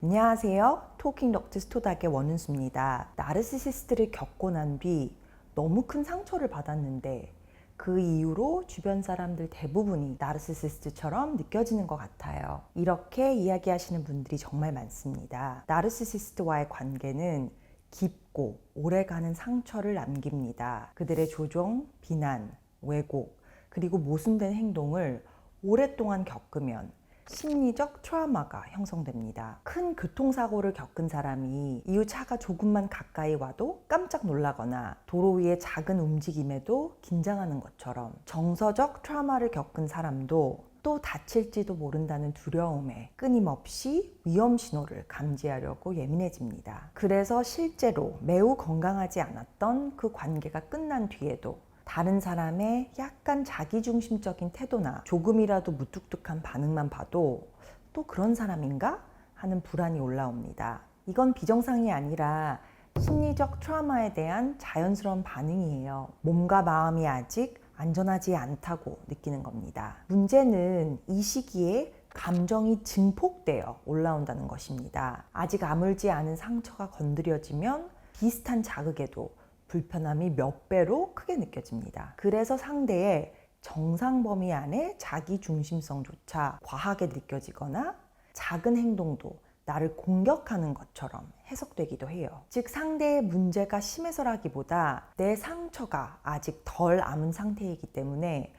안녕하세요. 토킹 덕트 스토닥의 원은수입니다. 나르시시스트를 겪고 난 뒤 너무 큰 상처를 받았는데 그 이후로 주변 사람들 대부분이 나르시시스트처럼 느껴지는 것 같아요. 이렇게 이야기하시는 분들이 정말 많습니다. 나르시시스트와의 관계는 깊고 오래가는 상처를 남깁니다. 그들의 조종, 비난, 왜곡, 그리고 모순된 행동을 오랫동안 겪으면 심리적 트라우마가 형성됩니다. 큰 교통사고를 겪은 사람이 이후 차가 조금만 가까이 와도 깜짝 놀라거나 도로 위의 작은 움직임에도 긴장하는 것처럼 정서적 트라우마를 겪은 사람도 또 다칠지도 모른다는 두려움에 끊임없이 위험 신호를 감지하려고 예민해집니다. 그래서 실제로 매우 건강하지 않았던 그 관계가 끝난 뒤에도 다른 사람의 약간 자기중심적인 태도나 조금이라도 무뚝뚝한 반응만 봐도 또 그런 사람인가? 하는 불안이 올라옵니다. 이건 비정상이 아니라 심리적 트라우마에 대한 자연스러운 반응이에요. 몸과 마음이 아직 안전하지 않다고 느끼는 겁니다. 문제는 이 시기에 감정이 증폭되어 올라온다는 것입니다. 아직 아물지 않은 상처가 건드려지면 비슷한 자극에도 불편함이 몇 배로 크게 느껴집니다. 그래서 상대의 정상 범위 안에 자기 중심성조차 과하게 느껴지거나 작은 행동도 나를 공격하는 것처럼 해석되기도 해요. 즉 상대의 문제가 심해서라기보다 내 상처가 아직 덜 아문 상태이기 때문에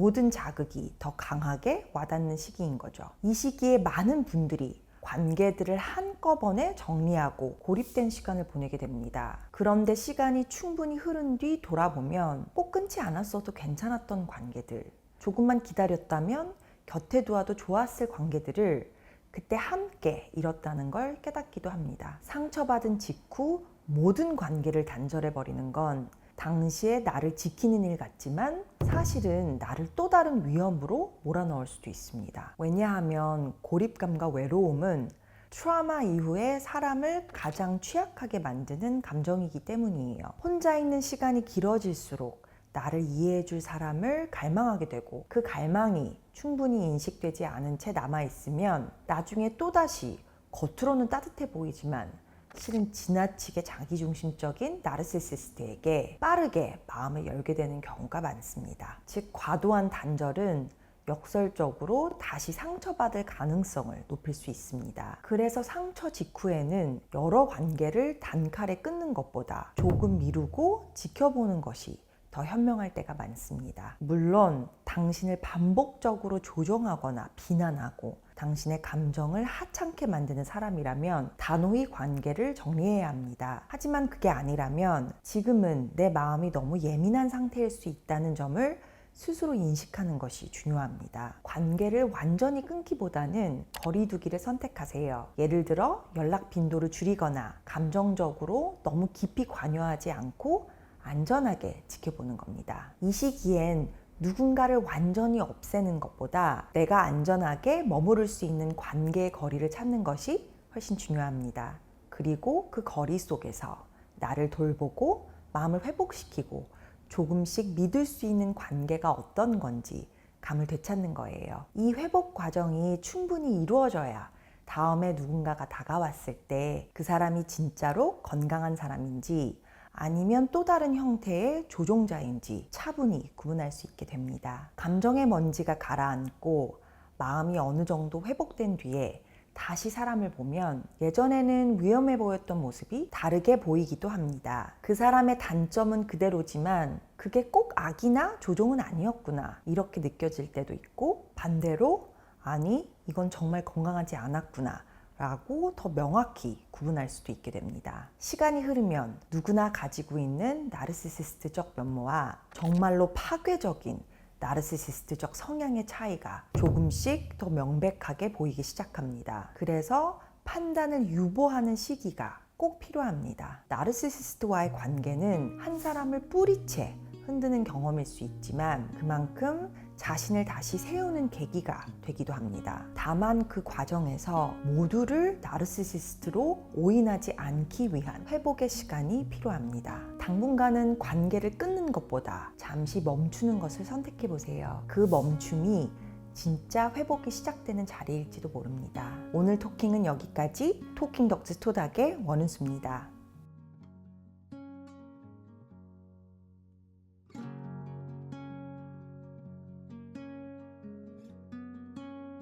모든 자극이 더 강하게 와닿는 시기인 거죠. 이 시기에 많은 분들이 관계들을 한꺼번에 정리하고 고립된 시간을 보내게 됩니다. 그런데 시간이 충분히 흐른 뒤 돌아보면 꼭 끊지 않았어도 괜찮았던 관계들, 조금만 기다렸다면 곁에 두어도 좋았을 관계들을 그때 함께 잃었다는 걸 깨닫기도 합니다. 상처받은 직후 모든 관계를 단절해버리는 건 당시에 나를 지키는 일 같지만 사실은 나를 또 다른 위험으로 몰아넣을 수도 있습니다. 왜냐하면 고립감과 외로움은 트라우마 이후에 사람을 가장 취약하게 만드는 감정이기 때문이에요. 혼자 있는 시간이 길어질수록 나를 이해해줄 사람을 갈망하게 되고 그 갈망이 충분히 인식되지 않은 채 남아있으면 나중에 또다시 겉으로는 따뜻해 보이지만 실은 지나치게 자기중심적인 나르시시스트에게 빠르게 마음을 열게 되는 경우가 많습니다. 즉 과도한 단절은 역설적으로 다시 상처받을 가능성을 높일 수 있습니다. 그래서 상처 직후에는 여러 관계를 단칼에 끊는 것보다 조금 미루고 지켜보는 것이 더 현명할 때가 많습니다. 물론 당신을 반복적으로 조종하거나 비난하고 당신의 감정을 하찮게 만드는 사람이라면 단호히 관계를 정리해야 합니다. 하지만 그게 아니라면 지금은 내 마음이 너무 예민한 상태일 수 있다는 점을 스스로 인식하는 것이 중요합니다. 관계를 완전히 끊기보다는 거리두기를 선택하세요. 예를 들어 연락 빈도를 줄이거나 감정적으로 너무 깊이 관여하지 않고 안전하게 지켜보는 겁니다. 이 시기엔 누군가를 완전히 없애는 것보다 내가 안전하게 머무를 수 있는 관계의 거리를 찾는 것이 훨씬 중요합니다. 그리고 그 거리 속에서 나를 돌보고 마음을 회복시키고 조금씩 믿을 수 있는 관계가 어떤 건지 감을 되찾는 거예요. 이 회복 과정이 충분히 이루어져야 다음에 누군가가 다가왔을 때 그 사람이 진짜로 건강한 사람인지 아니면 또 다른 형태의 조종자인지 차분히 구분할 수 있게 됩니다. 감정의 먼지가 가라앉고 마음이 어느 정도 회복된 뒤에 다시 사람을 보면 예전에는 위험해 보였던 모습이 다르게 보이기도 합니다. 그 사람의 단점은 그대로지만 그게 꼭 악이나 조종은 아니었구나 이렇게 느껴질 때도 있고 반대로 아니 이건 정말 건강하지 않았구나 라고 더 명확히 구분할 수도 있게 됩니다. 시간이 흐르면 누구나 가지고 있는 나르시시스트적 면모와 정말로 파괴적인 나르시시스트적 성향의 차이가 조금씩 더 명백하게 보이기 시작합니다. 그래서 판단을 유보하는 시기가 꼭 필요합니다. 나르시시스트와의 관계는 한 사람을 뿌리채 흔드는 경험일 수 있지만 그만큼 자신을 다시 세우는 계기가 되기도 합니다. 다만 그 과정에서 모두를 나르시시스트로 오인하지 않기 위한 회복의 시간이 필요합니다. 당분간은 관계를 끊는 것보다 잠시 멈추는 것을 선택해 보세요. 그 멈춤이 진짜 회복이 시작되는 자리일지도 모릅니다. 오늘 토킹은 여기까지. 토킹 덕지 토닥의 원은수입니다.